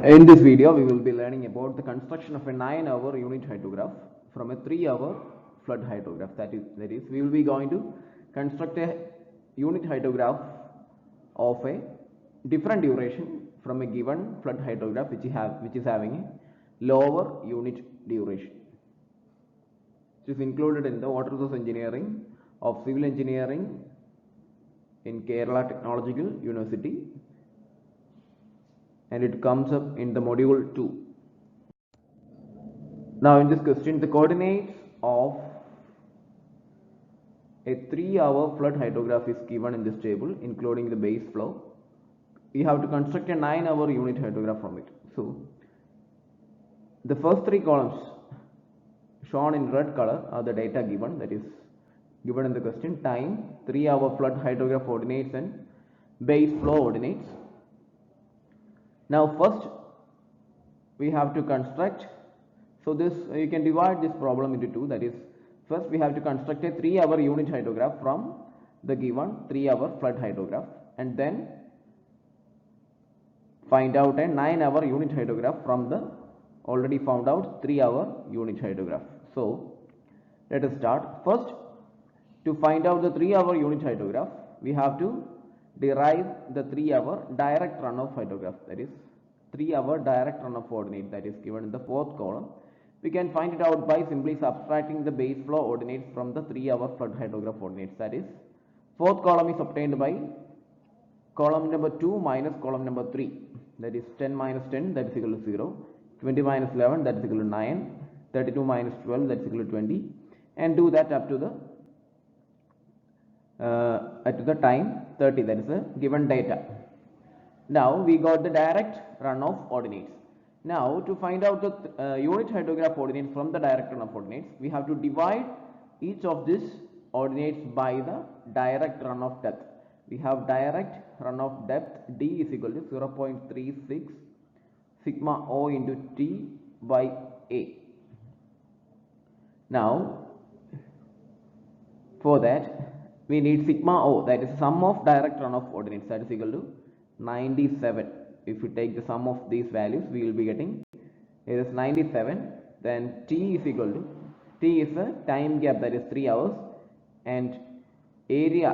In this video, we will be learning about the construction of a 9-hour unit hydrograph from a 3-hour flood hydrograph. That is, we will be going to construct a unit hydrograph of a different duration from a given flood hydrograph which is having a lower unit duration. This is included in the water resource engineering of civil engineering in Kerala Technological University, and it comes up in the module 2. Now in this question, the coordinates of a 3-hour flood hydrograph is given in this table, including the base flow. We have to construct a 9-hour unit hydrograph from it. So the first 3 columns shown in red color are the data given, that is given in the question: time, 3-hour flood hydrograph ordinates, and base flow ordinates. Now first we have to construct, so this you can divide this problem into 2, that is, first we have to construct a 3-hour unit hydrograph from the given 3-hour flood hydrograph, and then find out a 9-hour unit hydrograph from the already found out 3-hour unit hydrograph. So let us start. First, to find out the 3-hour unit hydrograph, we have to derive the 3-hour direct runoff hydrograph, that is 3-hour direct runoff ordinate, that is given in the 4th column. We can find it out by simply subtracting the base flow ordinates from the 3-hour flood hydrograph ordinates, that is 4th column is obtained by column number 2 minus column number 3, that is 10 minus 10, that is equal to 0, 20 minus 11, that is equal to 9, 32 minus 12, that is equal to 20, and do that up to the time 30, that is the given data. Now we got the direct runoff ordinates. Now to find out the unit hydrograph ordinates from the direct runoff ordinates, we have to divide each of these ordinates by the direct runoff depth. We have direct runoff depth D is equal to 0.36 sigma O into T by A. Now for that we need sigma O, that is sum of direct runoff ordinates, that is equal to 97. If we take the sum of these values, we will be getting, it is 97. Then T is equal to, T is a time gap, that is 3 hours, and area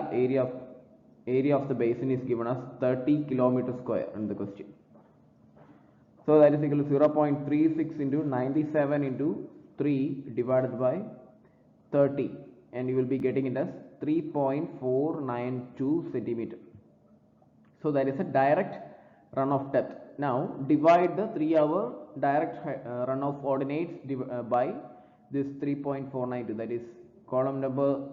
of the basin is given as 30 kilometer square in the question. So that is equal to 0.36 into 97 into 3 divided by 30, and you will be getting it as 3.492 centimeter. So that is a direct runoff depth. Now divide the 3-hour direct runoff ordinates by this 3.492, that is column number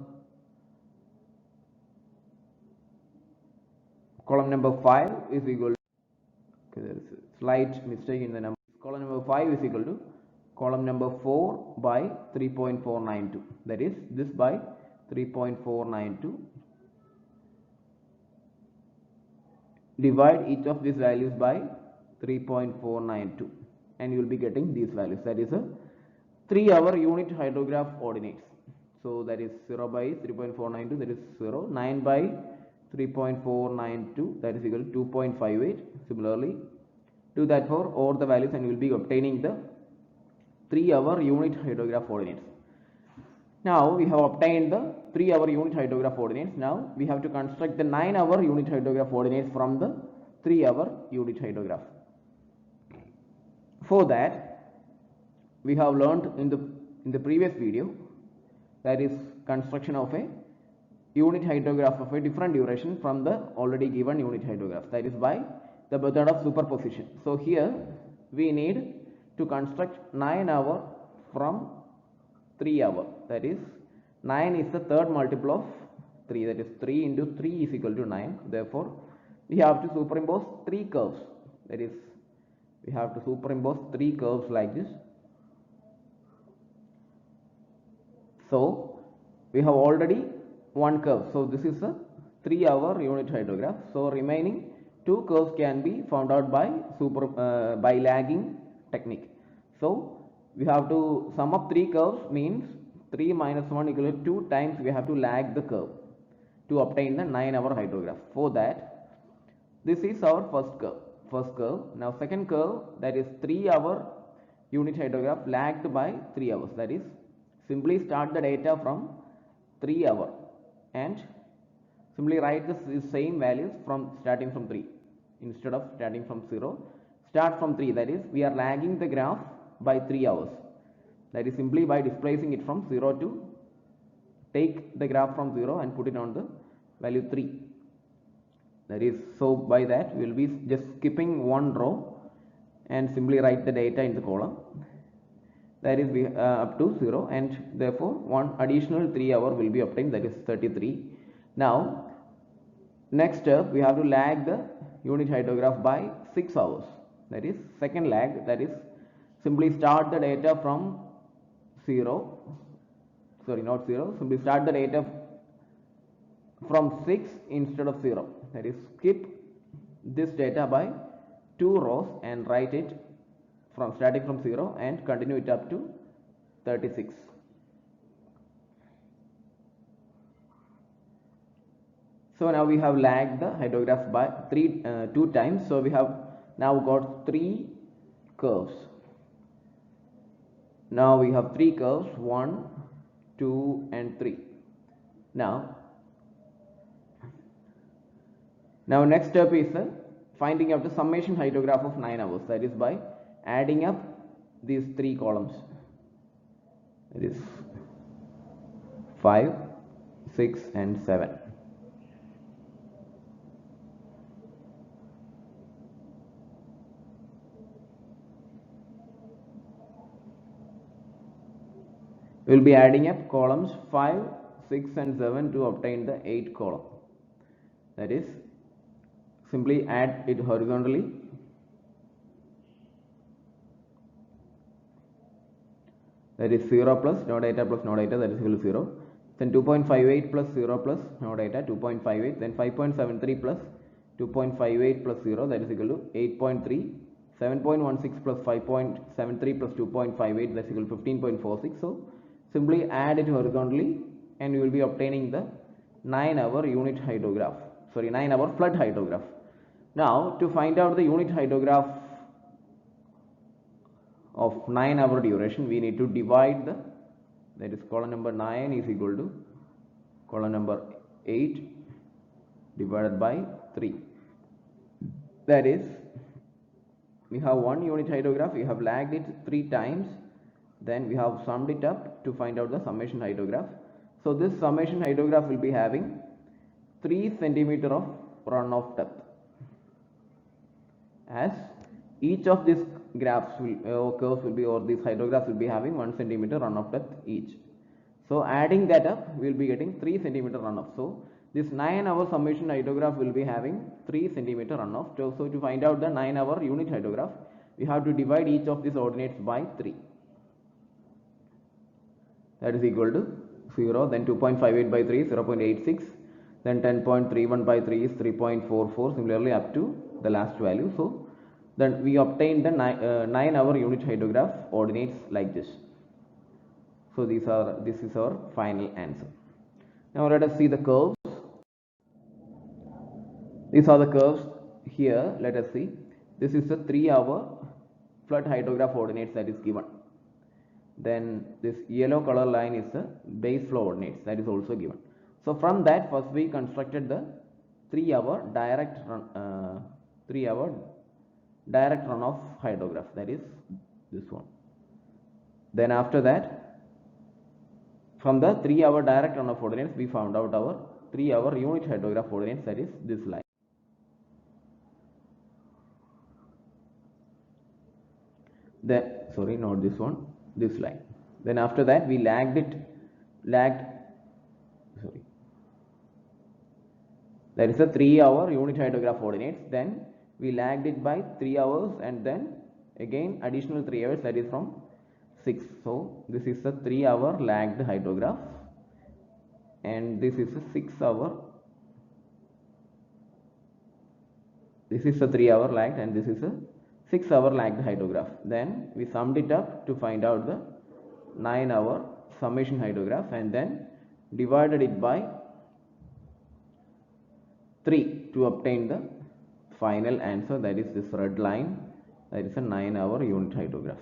5 is equal to, okay, there is a slight mistake in the number. Column number 5 is equal to column number 4 by 3.492, that is this by 3.492. Divide each of these values by 3.492, and you will be getting these values, that is a 3-hour unit hydrograph ordinates. So that is 0 by 3.492, that is 0, 9 by 3.492, that is equal to 2.58. Similarly do that for all the values, and you will be obtaining the 3-hour unit hydrograph ordinates. Now we have obtained the 3-hour unit hydrograph ordinates. Now we have to construct the 9-hour unit hydrograph ordinates from the 3-hour unit hydrograph. For that, we have learned in the previous video, that is construction of a unit hydrograph of a different duration from the already given unit hydrograph, that is by the method of superposition. So here we need to construct 9-hour from 3-hour, that is 9 is the third multiple of 3, that is 3 into 3 is equal to 9. Therefore we have to superimpose 3 curves, that is we have to superimpose 3 curves like this. So we have already one curve, so this is a 3-hour unit hydrograph. So remaining 2 curves can be found out by lagging technique. So we have to sum up 3 curves, means 3 minus 1 equal to 2 times we have to lag the curve to obtain the 9-hour hydrograph. For that, this is our first curve. first curve. Now second curve, that is 3-hour unit hydrograph lagged by 3 hours. That is, simply start the data from 3 hour and simply write the same values from starting from 3 instead of starting from 0. Start from 3, that is, we are lagging the graph by 3 hours. That is simply by displacing it from 0 to take the graph from 0 and put it on the value 3. That is, so by that we will be just skipping one row and simply write the data in the column. That is up to 0, and therefore one additional 3 hour will be obtained, that is 33. Now next step, we have to lag the unit hydrograph by 6 hours. That is second lag, that is simply start the data from 0, sorry not 0, simply start the data from 6 instead of 0. That is, skip this data by 2 rows and write it from starting from 0 and continue it up to 36. So now we have lagged the hydrograph by 2 times. So we have now got 3 curves. Now we have 3 curves, 1, 2 and 3. Now next step is finding out the summation hydrograph of 9 hours. That is by adding up these 3 columns. It is 5, 6 and 7. We will be adding up columns 5, 6 and 7 to obtain the 8th column. That is, simply add it horizontally. That is 0 plus no data plus no data, that is equal to 0. Then 2.58 plus 0 plus no data, 2.58. Then 5.73 plus 2.58 plus 0, that is equal to 8.3. 7.16 plus 5.73 plus 2.58, that is equal to 15.46. So simply add it horizontally and you will be obtaining the 9-hour unit hydrograph, sorry 9-hour flood hydrograph. Now to find out the unit hydrograph of 9-hour duration, we need to divide the, that is column number 9 is equal to column number 8 divided by 3. That is, we have one unit hydrograph, we have lagged it 3 times, then we have summed it up to find out the summation hydrograph. So this summation hydrograph will be having 3 centimeter of runoff depth, as each of these graphs will curves will be, or these hydrographs will be having 1 centimeter runoff depth each. So adding that up, we will be getting 3 centimeter runoff. So this 9-hour summation hydrograph will be having 3 centimeter runoff. So to find out the 9-hour unit hydrograph, we have to divide each of these ordinates by 3. That is equal to 0, then 2.58 by 3 is 0.86, then 10.31 by 3 is 3.44, similarly up to the last value. So then we obtain the 9-hour unit hydrograph ordinates like this. So this is our final answer. Now let us see the curves. These are the curves here. Let us see. This is the 3-hour flood hydrograph ordinates that is given. Then this yellow color line is the base flow ordinates, that is also given. So from that, first we constructed the 3-hour direct runoff hydrograph, that is this one. Then after that, from the 3-hour direct runoff ordinates, we found out our 3-hour unit hydrograph ordinates, that is this line. Then sorry, not this one, this line. Then after that we that is a 3-hour unit hydrograph ordinates. Then we lagged it by 3 hours and then again additional 3 hours, that is from 6. So this is a 3-hour lagged hydrograph and this is a 6-hour, this is a 3-hour lagged and this is a 6-hour lagged hydrograph. Then we summed it up to find out the 9-hour summation hydrograph and then divided it by 3 to obtain the final answer, that is this red line, that is a 9-hour unit hydrograph.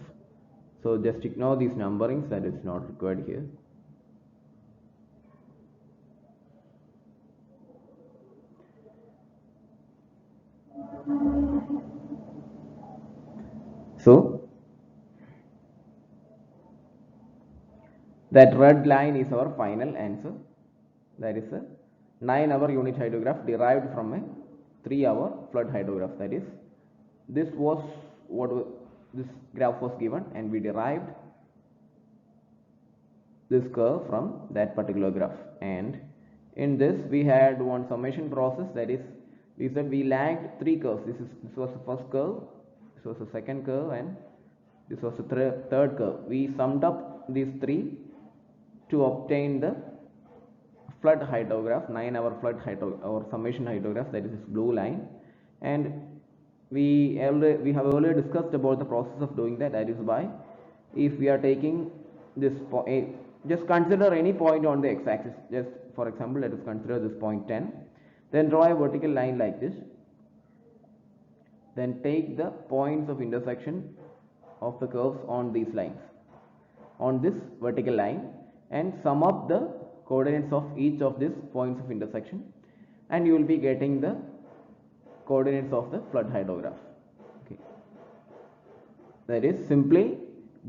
So just ignore these numberings, that is not required here. So that red line is our final answer. That is a 9-hour unit hydrograph derived from a 3-hour flood hydrograph. That is, this was what this graph was given, and we derived this curve from that particular graph. And in this we had one summation process, that is, we said we lagged 3 curves. This was the first curve, this was the second curve, and this was the third curve. We summed up these 3 to obtain the flood hydrograph, 9-hour flood hydrograph or summation hydrograph, that is this blue line. And we have earlier discussed about the process of doing that. That is by, if we are taking this point, just consider any point on the x-axis. Just for example, let us consider this point 10. Then draw a vertical line like this. Then take the points of intersection of the curves on these lines, on this vertical line, and sum up the coordinates of each of these points of intersection, and you will be getting the coordinates of the flood hydrograph. Okay. That is, simply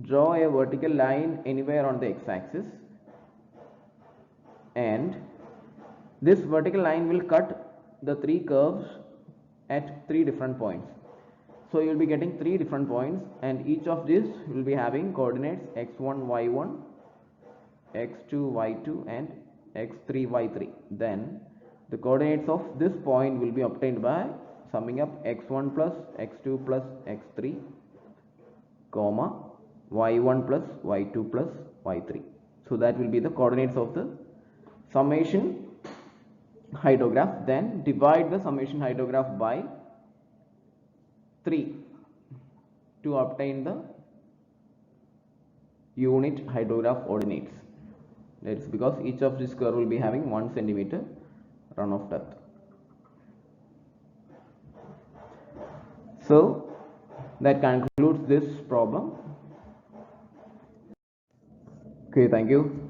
draw a vertical line anywhere on the x-axis, and this vertical line will cut the 3 curves at 3 different points. So you will be getting 3 different points, and each of these will be having coordinates x1, y1, x2, y2, and x3, y3. Then the coordinates of this point will be obtained by summing up x1 plus x2 plus x3, comma y1 plus y2 plus y3. So that will be the coordinates of the summation hydrograph. Then divide the summation hydrograph by 3 to obtain the unit hydrograph ordinates. That is because each of this curve will be having 1 centimeter runoff depth. So that concludes this problem. Okay, thank you.